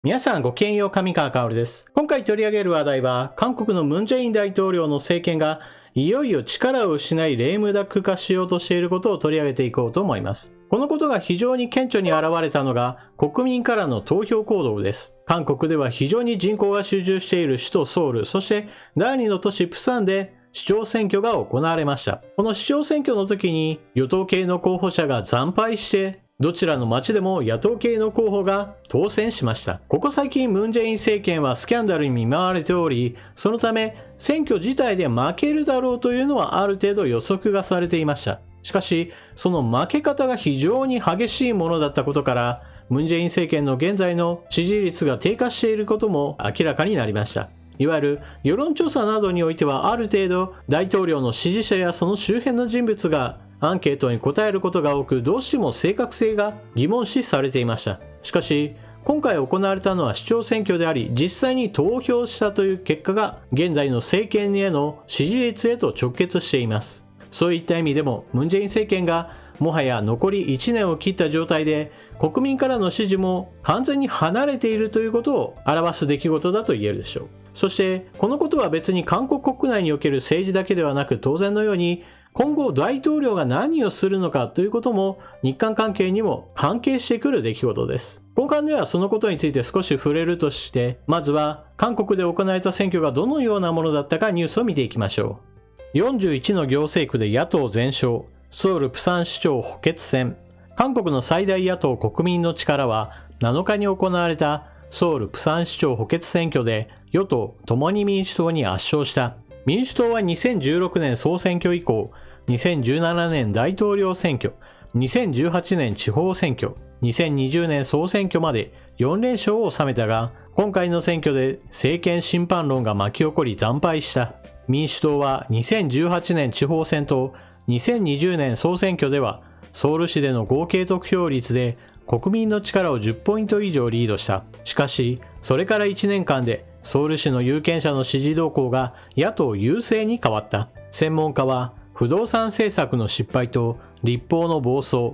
皆さんごきげんよう、上川薫です。今回取り上げる話題は、韓国のムン・ジェイン大統領の政権がいよいよ力を失いレームダック化しようとしていることを取り上げていこうと思います。このことが非常に顕著に現れたのが国民からの投票行動です。韓国では非常に人口が集中している首都ソウル、そして第2の都市プサンで市長選挙が行われました。この市長選挙の時に与党系の候補者が惨敗して、どちらの町でも野党系の候補が当選しました。ここ最近ムン・ジェイン政権はスキャンダルに見舞われており、そのため選挙自体で負けるだろうというのはある程度予測がされていました。しかし、その負け方が非常に激しいものだったことから、ムン・ジェイン政権の現在の支持率が低下していることも明らかになりました。いわゆる世論調査などにおいてはある程度大統領の支持者やその周辺の人物がアンケートに答えることが多く、どうしても正確性が疑問視されていました。しかし、今回行われたのは市長選挙であり、実際に投票したという結果が現在の政権への支持率へと直結しています。そういった意味でも、ムン・ジェイン政権がもはや残り1年を切った状態で、国民からの支持も完全に離れているということを表す出来事だと言えるでしょう。そして、このことは別に韓国国内における政治だけではなく、当然のように、今後大統領が何をするのかということも日韓関係にも関係してくる出来事です。後半ではそのことについて少し触れるとして、まずは韓国で行われた選挙がどのようなものだったかニュースを見ていきましょう。41の行政区で野党全勝、ソウル・プサン市長補欠選。韓国の最大野党国民の力は7日に行われたソウル・プサン市長補欠選挙で与党共に民主党に圧勝した。民主党は2016年総選挙以降、2017年大統領選挙、2018年地方選挙、2020年総選挙まで4連勝を収めたが、今回の選挙で政権審判論が巻き起こり惨敗した。民主党は2018年地方選と2020年総選挙では、ソウル市での合計得票率で国民の力を10ポイント以上リードした。しかし、それから1年間でソウル市の有権者の支持動向が野党優勢に変わった。専門家は、不動産政策の失敗と立法の暴走、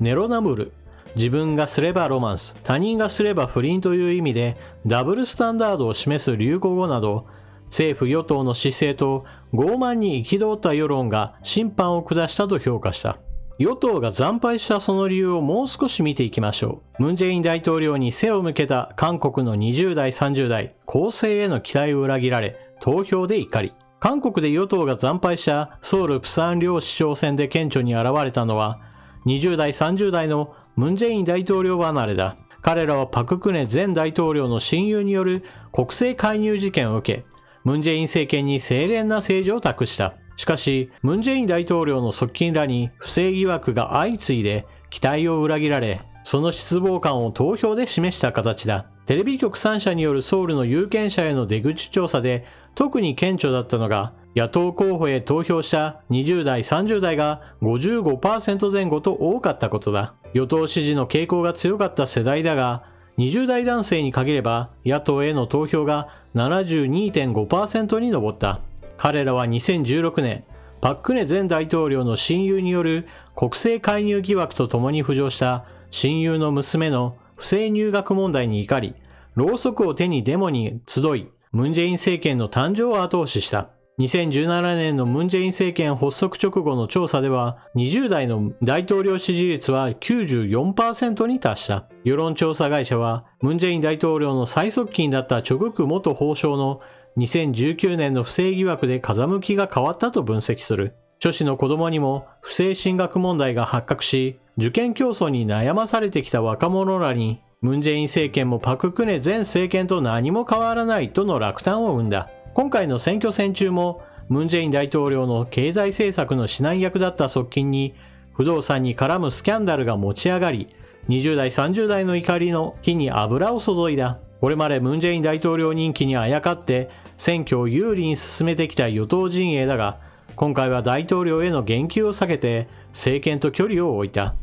ネロナムル、自分がすればロマンス、他人がすれば不倫という意味でダブルスタンダードを示す流行語など、政府与党の姿勢と傲慢に憤った世論が審判を下したと評価した。与党が惨敗したその理由をもう少し見ていきましょう。ムン・ジェイン大統領に背を向けた韓国の20代30代構成への期待を裏切られ、投票で怒り。韓国で与党が惨敗したソウル・プサン両市長選で顕著に現れたのは、20代30代のムン・ジェイン大統領離れだ。彼らはパク・クネ前大統領の親友による国政介入事件を受け、ムン・ジェイン政権に清廉な政治を託した。しかし、ムン・ジェイン大統領の側近らに不正疑惑が相次いで期待を裏切られ、その失望感を投票で示した形だ。テレビ局3社によるソウルの有権者への出口調査で特に顕著だったのが、野党候補へ投票した20代30代が 55% 前後と多かったことだ。与党支持の傾向が強かった世代だが、20代男性に限れば野党への投票が 72.5% に上った。彼らは2016年、パク・クネ前大統領の親友による国政介入疑惑とともに浮上した親友の娘の不正入学問題に怒り、ろうそくを手にデモに集い、ムン・ジェイン政権の誕生を後押しした。2017年のムン・ジェイン政権発足直後の調査では、20代の大統領支持率は 94% に達した。世論調査会社は、ムン・ジェイン大統領の最側近だったチョ・グク元法相の2019年の不正疑惑で風向きが変わったと分析する。女子の子供にも不正進学問題が発覚し、受験競争に悩まされてきた若者らに、ムン・ジェイン政権もパク・クネ前政権と何も変わらないとの落胆を生んだ。今回の選挙戦中も、ムン・ジェイン大統領の経済政策の指南役だった側近に、不動産に絡むスキャンダルが持ち上がり、20代30代の怒りの火に油を注いだ。これまでムン・ジェイン大統領人気にあやかって選挙を有利に進めてきた与党陣営だが、今回は大統領への言及を避けて政権と距離を置いた。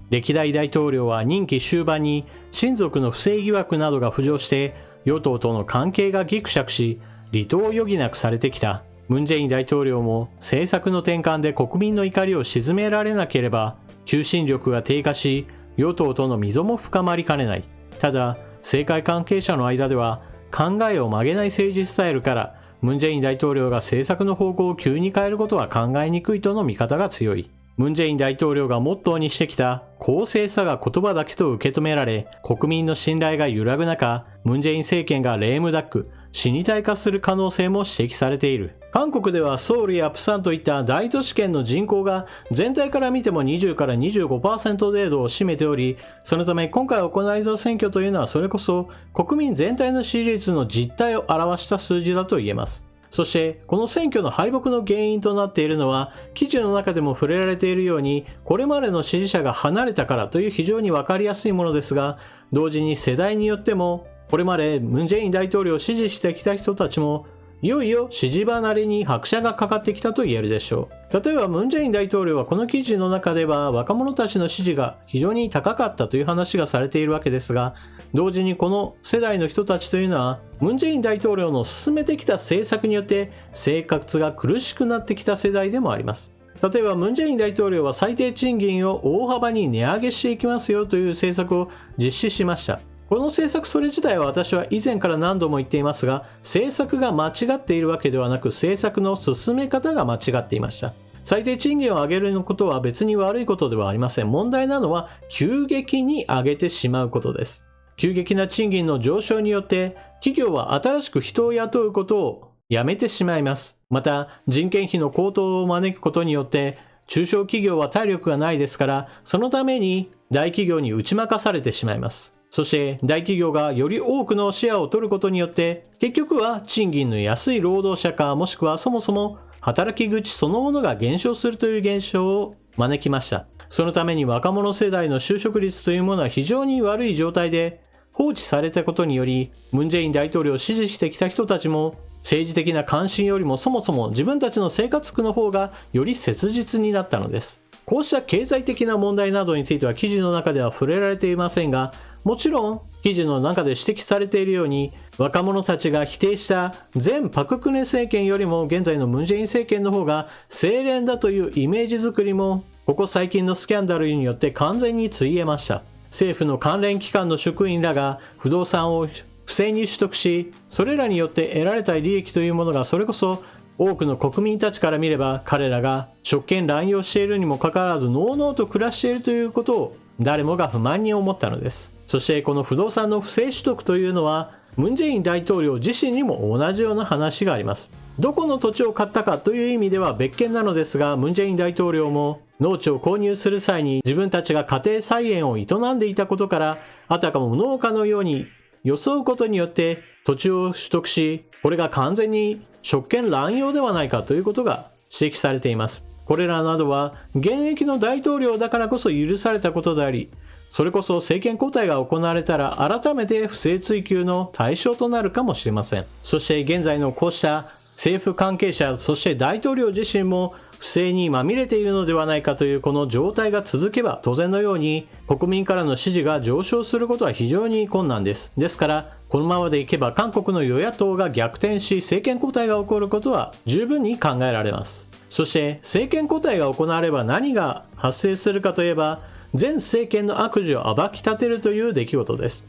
歴代大統領は任期終盤に親族の不正疑惑などが浮上して与党との関係がギクシャクし、離党を余儀なくされてきた。ムン・ジェイン大統領も政策の転換で国民の怒りを鎮められなければ求心力が低下し、与党との溝も深まりかねない。ただ、政界関係者の間では、考えを曲げない政治スタイルから、ムン・ジェイン大統領が政策の方向を急に変えることは考えにくいとの見方が強い。ムン・ジェイン大統領がモットーにしてきた公正さが言葉だけと受け止められ、国民の信頼が揺らぐ中、ムン・ジェイン政権がレームダック、死に体化する可能性も指摘されている。韓国ではソウルやプサンといった大都市圏の人口が全体から見ても20から 25% 程度を占めており、そのため今回行われた選挙というのはそれこそ国民全体の支持率の実態を表した数字だと言えます。そして、この選挙の敗北の原因となっているのは、記事の中でも触れられているように、これまでの支持者が離れたからという非常にわかりやすいものですが、同時に世代によっても、これまでムン・ジェイン大統領を支持してきた人たちも、いよいよ支持離れに拍車がかかってきたと言えるでしょう。例えばムン・ジェイン大統領はこの記事の中では若者たちの支持が非常に高かったという話がされているわけですが、同時にこの世代の人たちというのはムン・ジェイン大統領の進めてきた政策によって生活が苦しくなってきた世代でもあります。例えばムン・ジェイン大統領は最低賃金を大幅に値上げしていきますよという政策を実施しました。この政策それ自体は私は以前から何度も言っていますが、政策が間違っているわけではなく政策の進め方が間違っていました。最低賃金を上げることは別に悪いことではありません。問題なのは急激に上げてしまうことです。急激な賃金の上昇によって企業は新しく人を雇うことをやめてしまいます。また人件費の高騰を招くことによって中小企業は体力がないですから、そのために大企業に打ち負かされてしまいます。そして大企業がより多くのシェアを取ることによって結局は賃金の安い労働者か、もしくはそもそも働き口そのものが減少するという現象を招きました。そのために若者世代の就職率というものは非常に悪い状態で放置されたことにより、ムン・ジェイン大統領を支持してきた人たちも政治的な関心よりもそもそも自分たちの生活苦の方がより切実になったのです。こうした経済的な問題などについては記事の中では触れられていませんが、もちろん記事の中で指摘されているように、若者たちが否定した前パククネ政権よりも現在のムン・ジェイン政権の方が清廉だというイメージ作りもここ最近のスキャンダルによって完全についえました。政府の関連機関の職員らが不動産を不正に取得し、それらによって得られた利益というものがそれこそ多くの国民たちから見れば彼らが職権乱用しているにもかかわらずのうのうと暮らしているということを誰もが不満に思ったのです。そしてこの不動産の不正取得というのはムン・ジェイン大統領自身にも同じような話があります。どこの土地を買ったかという意味では別件なのですが、ムン・ジェイン大統領も農地を購入する際に自分たちが家庭菜園を営んでいたことから、あたかも農家のように装うことによって土地を取得し、これが完全に職権乱用ではないかということが指摘されています。これらなどは現役の大統領だからこそ許されたことであり、それこそ政権交代が行われたら改めて不正追及の対象となるかもしれません。そして現在のこうした政府関係者、そして大統領自身も不正にまみれているのではないかというこの状態が続けば、当然のように国民からの支持が上昇することは非常に困難です。ですからこのままでいけば韓国の与野党が逆転し政権交代が起こることは十分に考えられます。そして政権交代が行われば何が発生するかといえば、前政権の悪事を暴き立てるという出来事です。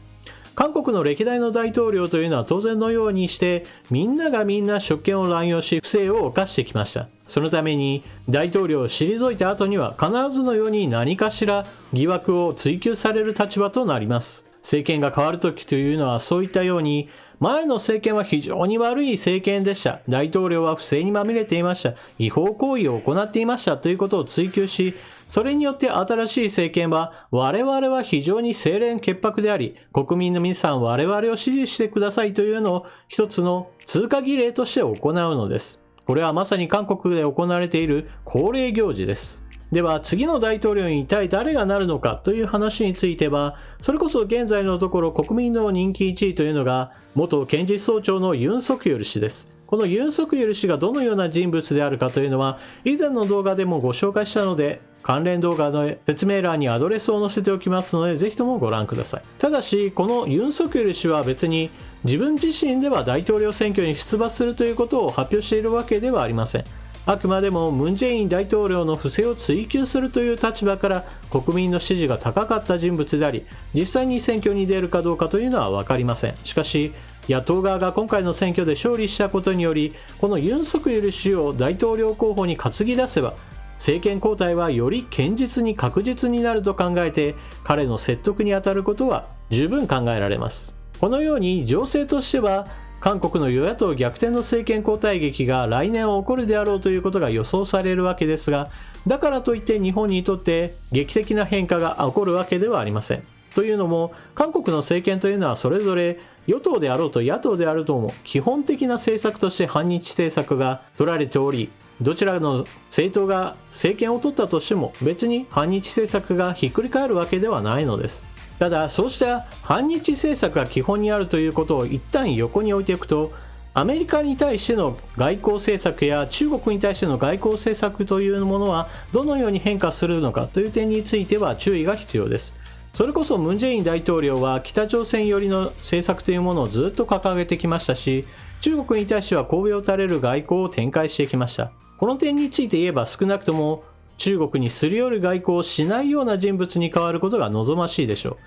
韓国の歴代の大統領というのは当然のようにしてみんながみんな職権を乱用し不正を犯してきました。そのために大統領を退いた後には必ずのように何かしら疑惑を追及される立場となります。政権が変わる時というのはそういったように、前の政権は非常に悪い政権でした。大統領は不正にまみれていました。違法行為を行っていましたということを追及し、それによって新しい政権は我々は非常に清廉潔白であり、国民の皆さん我々を支持してくださいというのを一つの通過儀礼として行うのです。これはまさに韓国で行われている恒例行事です。では次の大統領に一体誰がなるのかという話については、それこそ現在のところ国民の人気1位というのが元検事総長のユン・ソクヨル氏です。このユン・ソクヨル氏がどのような人物であるかというのは以前の動画でもご紹介したので、関連動画の説明欄にアドレスを載せておきますのでぜひともご覧ください。ただしこのユン・ソクヨル氏は別に自分自身では大統領選挙に出馬するということを発表しているわけではありません。あくまでもムン・ジェイン大統領の不正を追及するという立場から国民の支持が高かった人物であり、実際に選挙に出るかどうかというのは分かりません。しかし野党側が今回の選挙で勝利したことにより、このユン・ソクヨル氏を大統領候補に担ぎ出せば政権交代はより堅実に確実になると考えて、彼の説得に当たることは十分考えられます。このように情勢としては韓国の与野党逆転の政権交代劇が来年起こるであろうということが予想されるわけですが、だからといって日本にとって劇的な変化が起こるわけではありません。というのも、韓国の政権というのはそれぞれ与党であろうと野党であるとも基本的な政策として反日政策が取られており、どちらの政党が政権を取ったとしても別に反日政策がひっくり返るわけではないのです。ただ、そうした反日政策が基本にあるということを一旦横に置いていくと、アメリカに対しての外交政策や中国に対しての外交政策というものはどのように変化するのかという点については注意が必要です。それこそムン・ジェイン大統領は北朝鮮寄りの政策というものをずっと掲げてきましたし、中国に対しては媚びを垂れる外交を展開してきました。この点について言えば、少なくとも中国にすり寄る外交をしないような人物に変わることが望ましいでしょう。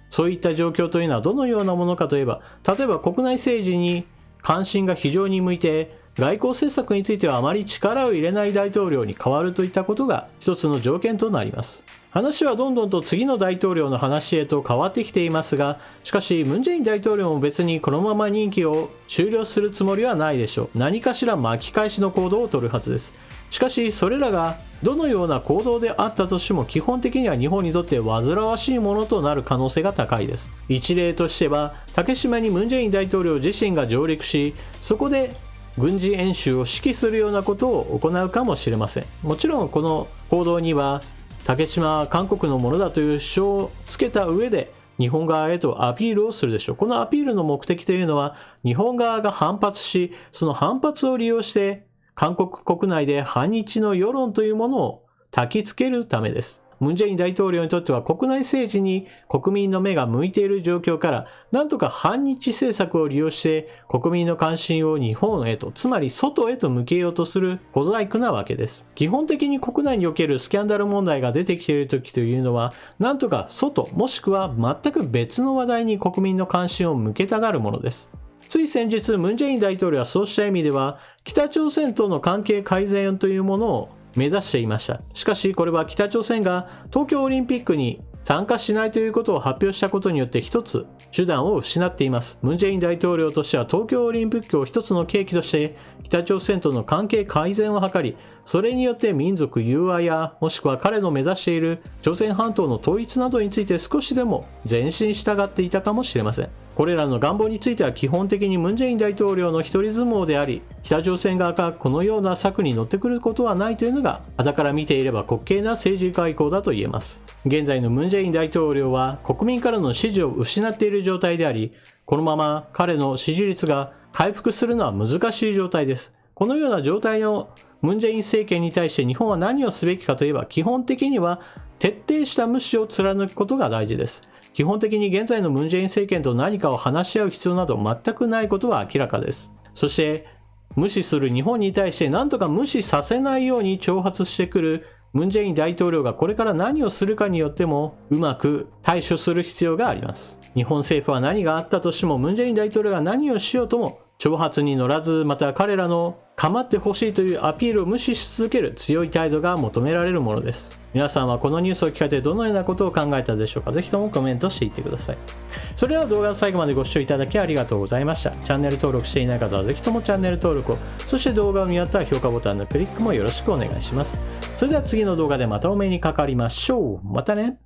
そういった状況というのはどのようなものかといえば、例えば国内政治に関心が非常に向いて、外交政策についてはあまり力を入れない大統領に変わるといったことが一つの条件となります。話はどんどんと次の大統領の話へと変わってきていますが、しかしムン・ジェイン大統領も別にこのまま任期を終了するつもりはないでしょう。何かしら巻き返しの行動を取るはずです。しかしそれらがどのような行動であったとしても、基本的には日本にとって煩わしいものとなる可能性が高いです。一例としては、竹島にムン・ジェイン大統領自身が上陸し、そこで軍事演習を指揮するようなことを行うかもしれません。もちろんこの行動には竹島は韓国のものだという主張をつけた上で日本側へとアピールをするでしょう。このアピールの目的というのは、日本側が反発し、その反発を利用して韓国国内で反日の世論というものを焚きつけるためです。ムン・ジェイン大統領にとっては国内政治に国民の目が向いている状況から、なんとか反日政策を利用して国民の関心を日本へと、つまり外へと向けようとする小細工なわけです。基本的に国内におけるスキャンダル問題が出てきている時というのは、なんとか外もしくは全く別の話題に国民の関心を向けたがるものです。つい先日、ムン・ジェイン大統領はそうした意味では北朝鮮との関係改善というものを目指していました。しかしこれは北朝鮮が東京オリンピックに参加しないということを発表したことによって一つ手段を失っています。ムン・ジェイン大統領としては東京オリンピックを一つの契機として北朝鮮との関係改善を図り、それによって民族融和や、もしくは彼の目指している朝鮮半島の統一などについて少しでも前進したがっていたかもしれません。これらの願望については基本的にムン・ジェイン大統領の一人相撲であり、北朝鮮側がこのような策に乗ってくることはないというのが、傍から見ていれば滑稽な政治外交だと言えます。現在のムン・ジェイン大統領は国民からの支持を失っている状態であり、このまま彼の支持率が回復するのは難しい状態です。このような状態のムン・ジェイン政権に対して日本は何をすべきかといえば、基本的には徹底した無視を貫くことが大事です。基本的に現在のムン・ジェイン政権と何かを話し合う必要など全くないことは明らかです。そして無視する日本に対して何とか無視させないように挑発してくるムン・ジェイン大統領がこれから何をするかによってもうまく対処する必要があります。日本政府は何があったとしてもムン・ジェイン大統領が何をしようとも挑発に乗らず、また彼らの構ってほしいというアピールを無視し続ける強い態度が求められるものです。皆さんはこのニュースを聞かれてどのようなことを考えたでしょうか。ぜひともコメントしていってください。それでは動画の最後までご視聴いただきありがとうございました。チャンネル登録していない方はぜひともチャンネル登録を、そして動画を見終わったら評価ボタンのクリックもよろしくお願いします。それでは次の動画でまたお目にかかりましょう。またね。